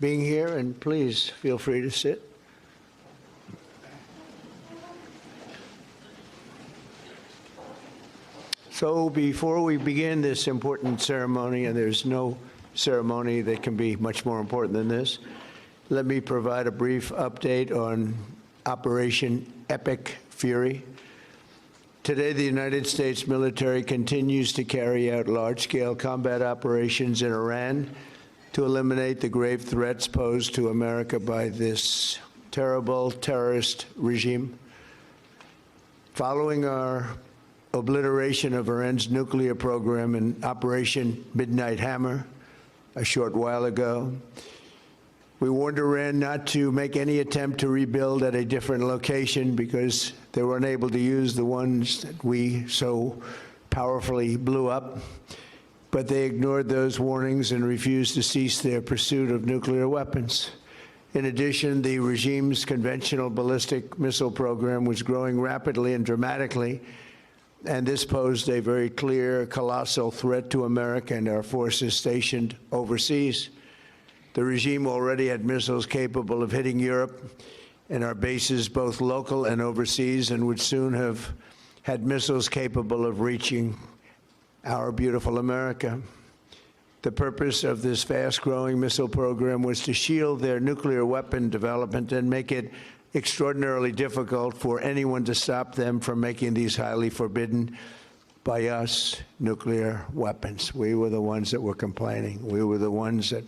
being here, and please feel free to sit. So before we begin this important ceremony, and there's no ceremony that can be much more important than this, let me provide a brief update on Operation Epic Fury. Today, the United States military continues to carry out large-scale combat operations in Iran to eliminate the grave threats posed to America by this terrible terrorist regime. Following our obliteration of Iran's nuclear program in Operation Midnight Hammer a short while ago, we warned Iran not to make any attempt to rebuild at a different location because they were unable to use the ones that we so powerfully blew up. But they ignored those warnings and refused to cease their pursuit of nuclear weapons. In addition, the regime's conventional ballistic missile program was growing rapidly and dramatically, and this posed a very clear, colossal threat to America and our forces stationed overseas. The regime already had missiles capable of hitting Europe and our bases, both local and overseas, and would soon have had missiles capable of reaching our beautiful America. The purpose of this fast-growing missile program was to shield their nuclear weapon development and make it extraordinarily difficult for anyone to stop them from making these highly forbidden by us nuclear weapons. We were the ones that were complaining. We were the ones that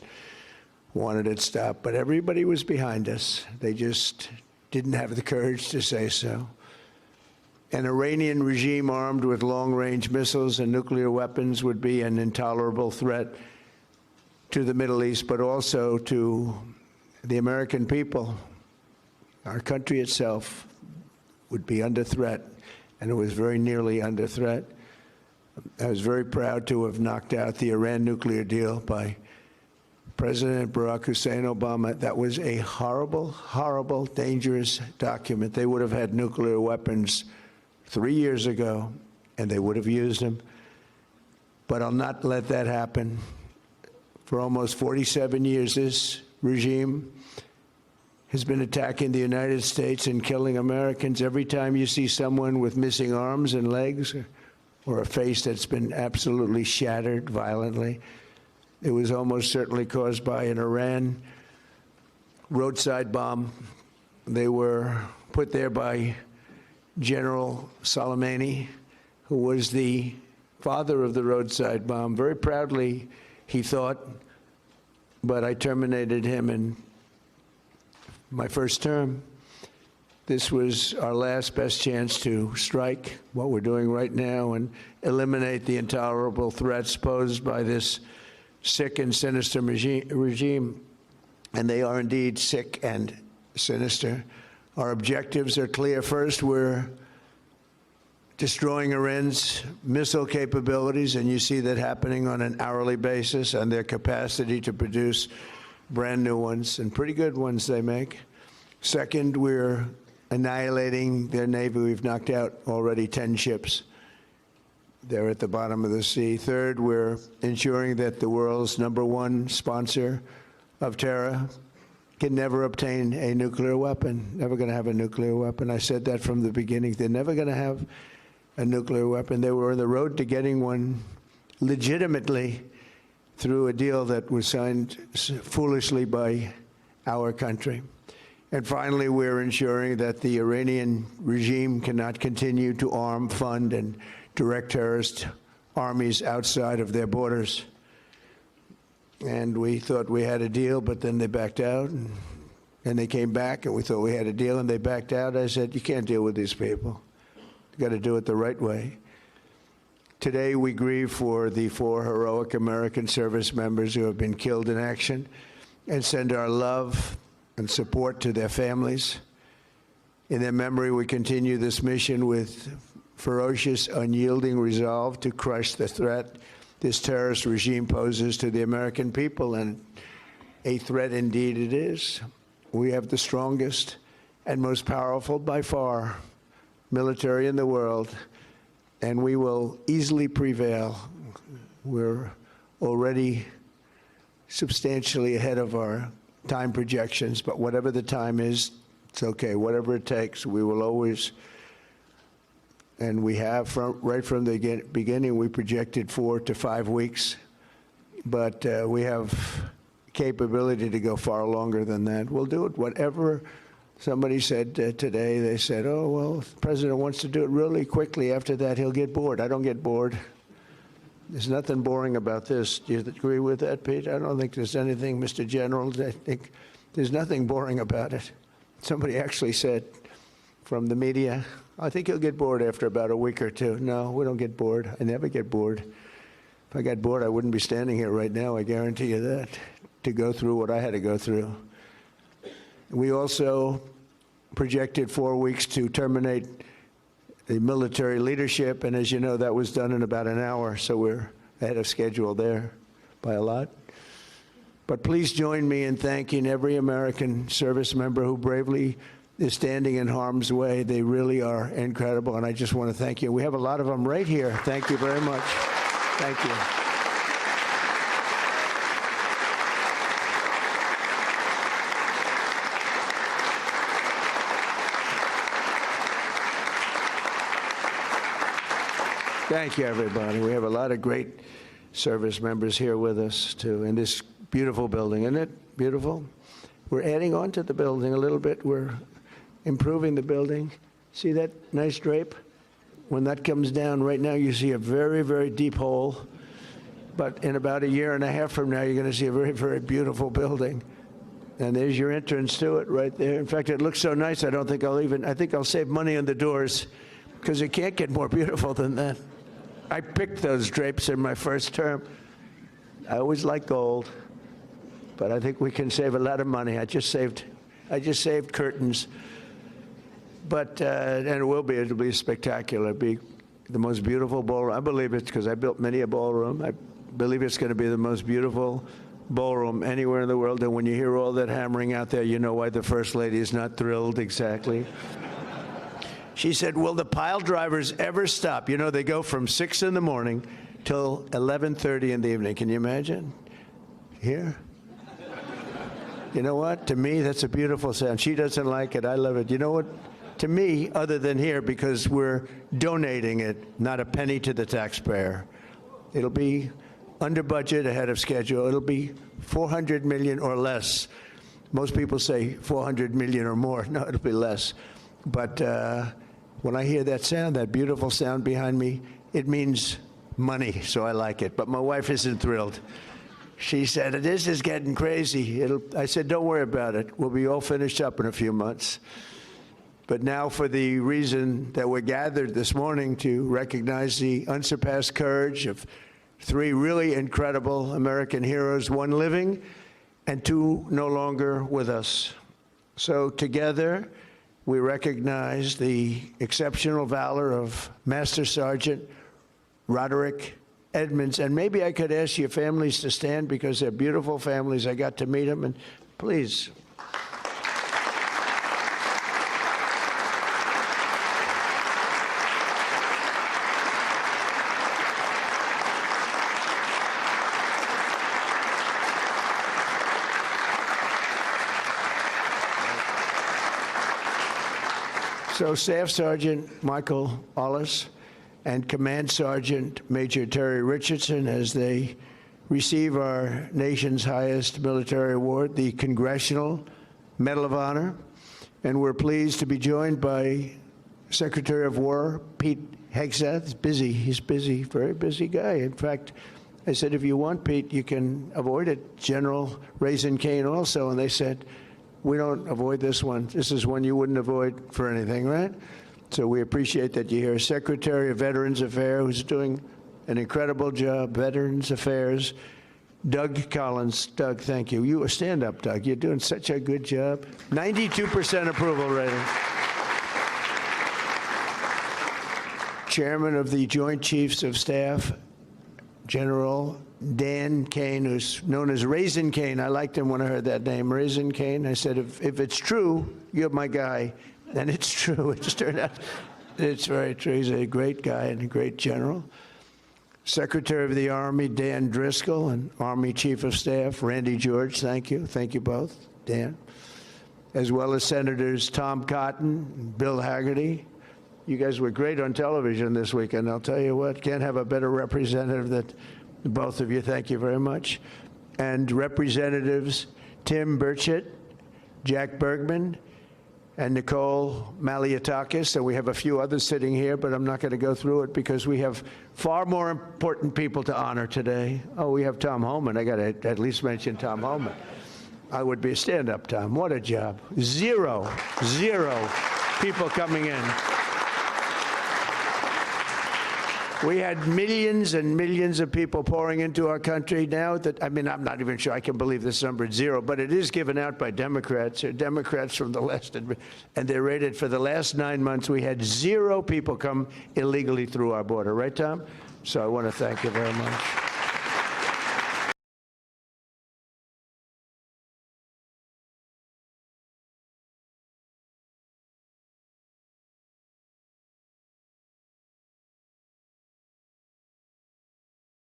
wanted it stopped, but everybody was behind us. They just didn't have the courage to say so. An Iranian regime armed with long-range missiles and nuclear weapons would be an intolerable threat to the Middle East, but also to the American people. Our country itself would be under threat, and it was very nearly under threat. I was very proud to have knocked out the Iran nuclear deal by President Barack Hussein Obama. That was a horrible, horrible, dangerous document. They would have had nuclear weapons 3 years ago, and they would have used them. But I'll not let that happen. For almost 47 years, this regime has been attacking the United States and killing Americans. Every time you see someone with missing arms and legs or a face that's been absolutely shattered violently, it was almost certainly caused by an Iran roadside bomb. They were put there by General Soleimani, who was the father of the roadside bomb. Very proudly, he thought, but I terminated him in my first term. This was our last best chance to strike what we're doing right now and eliminate the intolerable threats posed by this sick and sinister regime. And they are indeed sick and sinister. Our objectives are clear. First, we're destroying Iran's missile capabilities, and you see that happening on an hourly basis, and their capacity to produce brand new ones, and pretty good ones they make. Second, we're annihilating their Navy. We've knocked out already 10 ships. They're at the bottom of the sea. Third, we're ensuring that the world's #1 sponsor of terror can never obtain a nuclear weapon, never going to have a nuclear weapon. I said that from the beginning. They're never going to have a nuclear weapon. They were on the road to getting one legitimately through a deal that was signed foolishly by our country. And finally, we're ensuring that the Iranian regime cannot continue to arm, fund, and direct terrorist armies outside of their borders. And we thought we had a deal, but then they backed out, and they came back, and we thought we had a deal, and they backed out. I said, you can't deal with these people. You've got to do it the right way. Today, we grieve for the 4 heroic American service members who have been killed in action and send our love and support to their families. In their memory, we continue this mission with ferocious, unyielding resolve to crush the threat this terrorist regime poses to the American people, and a threat indeed it is. We have the strongest and most powerful, by far, military in the world, and we will easily prevail. We're already substantially ahead of our time projections, but whatever the time is, it's okay. Whatever it takes, we will always, and we have right from the beginning, we projected 4 to 5 weeks, but we have capability to go far longer than that. We'll do it. Whatever somebody said today, they said, oh, well, if the president wants to do it really quickly. After that, he'll get bored. I don't get bored. There's nothing boring about this. Do you agree with that, Pete? I don't think there's anything, Mr. General. I think there's nothing boring about it. Somebody actually said from the media, I think he'll get bored after about a week or two. No, we don't get bored. I never get bored. If I got bored, I wouldn't be standing here right now. I guarantee you that, to go through what I had to go through. We also projected 4 weeks to terminate the military leadership, and as you know, that was done in about an hour, so we're ahead of schedule there by a lot. But please join me in thanking every American service member who bravely is standing in harm's way. They really are incredible, and I just want to thank you. We have a lot of them right here. Thank you very much. Thank you. Thank you, everybody. We have a lot of great service members here with us, too, in this beautiful building. Isn't it beautiful? We're adding on to the building a little bit. We're improving the building. See that nice drape? When that comes down, right now you see a very, very deep hole. But in about a year and a half from now, you're going to see a very, very beautiful building. And there's your entrance to it right there. In fact, it looks so nice, I think I'll save money on the doors, because it can't get more beautiful than that. I picked those drapes in my first term. I always like gold, but I think we can save a lot of money. I just saved curtains. But, and it'll be spectacular. It'll be the most beautiful ballroom. I believe it, because I built many a ballroom. I believe it's going to be the most beautiful ballroom anywhere in the world. And when you hear all that hammering out there, you know why the First Lady is not thrilled exactly. She said, will the pile drivers ever stop? You know, they go from 6 in the morning till 11:30 in the evening. Can you imagine? Here? You know what? To me, that's a beautiful sound. She doesn't like it. I love it. You know what? To me, other than here, because we're donating it, not a penny to the taxpayer. It'll be under budget, ahead of schedule. It'll be $400 million or less. Most people say $400 million or more. No, it'll be less. But when I hear that sound, that beautiful sound behind me, it means money, so I like it. But my wife isn't thrilled. She said, this is getting crazy. I said, don't worry about it. We'll be all finished up in a few months. But now, for the reason that we're gathered this morning, to recognize the unsurpassed courage of 3 really incredible American heroes, 1 living and 2 no longer with us. So together, we recognize the exceptional valor of Master Sergeant Roderick Edmonds. And maybe I could ask your families to stand, because they're beautiful families. I got to meet them, and please. So Staff Sergeant Michael Ollis and Command Sergeant Major Terry Richardson, as they receive our nation's highest military award, the Congressional Medal of Honor. And we're pleased to be joined by Secretary of War Pete Hegseth. He's busy. He's busy, very busy guy. In fact, I said, if you want, Pete, you can avoid it. General Raisin Kane also. And they said, we don't avoid this one. This is one you wouldn't avoid for anything, right? So we appreciate that you're here. Secretary of Veterans Affairs, who's doing an incredible job, Veterans Affairs, Doug Collins. Doug, thank you. You stand up, Doug. You're doing such a good job. 92% approval rating. Chairman of the Joint Chiefs of Staff, General Dan Kane, who's known as Raisin Kane. I liked him when I heard that name, Raisin Kane. I said, if it's true, you're my guy. And it's true. It just turned out it's very true. He's a great guy and a great general. Secretary of the Army Dan Driscoll and Army Chief of Staff Randy George, thank you. Thank you both, Dan. As well as Senators Tom Cotton and Bill Hagerty. You guys were great on television this weekend. I'll tell you what, can't have a better representative than both of you. Thank you very much. And Representatives Tim Burchett, Jack Bergman, and Nicole Malliotakis, and we have a few others sitting here, but I'm not going to go through it because we have far more important people to honor today. Oh, we have Tom Homan. I got to at least mention Tom Homan. I would be a stand-up, Tom. What a job. Zero people coming in. We had millions and millions of people pouring into our country now that, I mean, I'm not even sure I can believe this number is zero, but it is given out by Democrats. They're Democrats from the left, and they're rated for the last 9 months. We had 0 people come illegally through our border. Right, Tom? So I want to thank you very much.